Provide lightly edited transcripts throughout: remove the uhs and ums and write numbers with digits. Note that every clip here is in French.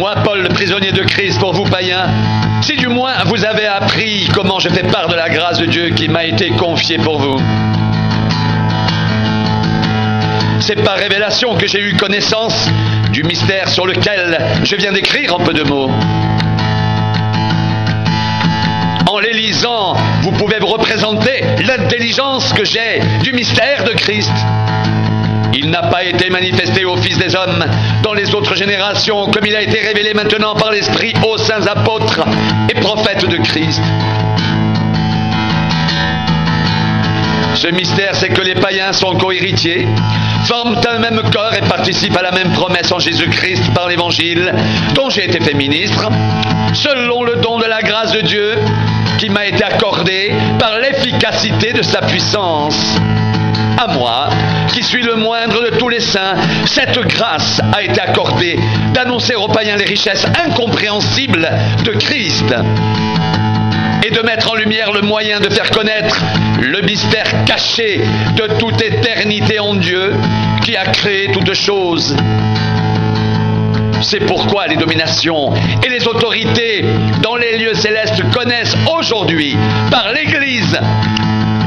Moi, Paul, le prisonnier de Christ pour vous païens, si du moins vous avez appris comment je fais part de la grâce de Dieu qui m'a été confiée pour vous. C'est par révélation que j'ai eu connaissance du mystère sur lequel je viens d'écrire en peu de mots. En les lisant, vous pouvez vous représenter l'intelligence que j'ai du mystère de Christ. Il n'a pas été manifesté aux fils des hommes dans les autres générations, comme il a été révélé maintenant par l'Esprit aux saints apôtres et prophètes de Christ. Ce mystère, c'est que les païens sont co-héritiers, forment un même corps et participent à la même promesse en Jésus-Christ par l'Évangile, dont j'ai été fait ministre, selon le don de la grâce de Dieu qui m'a été accordé par l'efficacité de sa puissance. À moi, qui suis le moindre de tous les saints, cette grâce a été accordée d'annoncer aux païens les richesses incompréhensibles de Christ et de mettre en lumière le moyen de faire connaître le mystère caché de toute éternité en Dieu qui a créé toutes choses. C'est pourquoi les dominations et les autorités dans les lieux célestes connaissent aujourd'hui, par l'Église,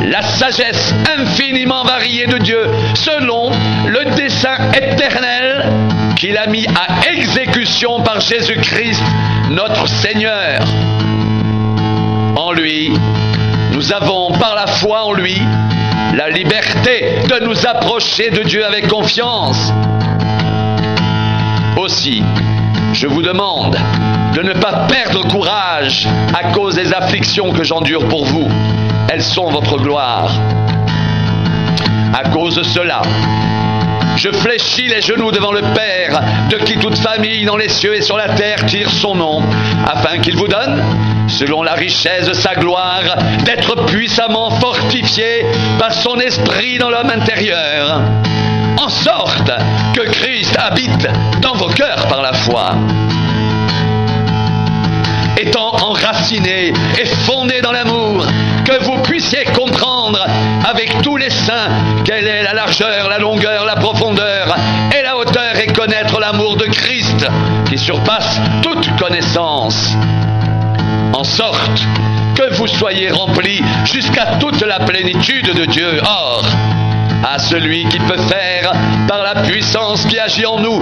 la sagesse infiniment variée de Dieu, selon le dessein éternel qu'il a mis à exécution par Jésus-Christ, notre Seigneur. En lui, nous avons, par la foi en lui, la liberté de nous approcher de Dieu avec confiance. Aussi, je vous demande de ne pas perdre courage à cause des afflictions que j'endure pour vous. Elles sont votre gloire. À cause de cela, je fléchis les genoux devant le Père, de qui toute famille dans les cieux et sur la terre tire son nom, afin qu'il vous donne, selon la richesse de sa gloire, d'être puissamment fortifié par son esprit dans l'homme intérieur, en sorte que Christ habite dans vos cœurs par la foi. Étant enraciné et fondé dans l'amour, que vous puissiez comprendre avec tous les saints quelle est la largeur, la longueur, la profondeur et la hauteur, et connaître l'amour de Christ qui surpasse toute connaissance, en sorte que vous soyez remplis jusqu'à toute la plénitude de Dieu. Or, à celui qui peut faire, par la puissance qui agit en nous,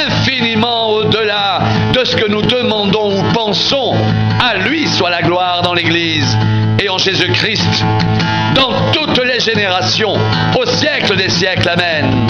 infiniment au-delà de ce que nous demandons ou pensons, à lui soit la gloire dans l'Église et en Jésus-Christ, dans toutes les générations, au siècle des siècles. Amen.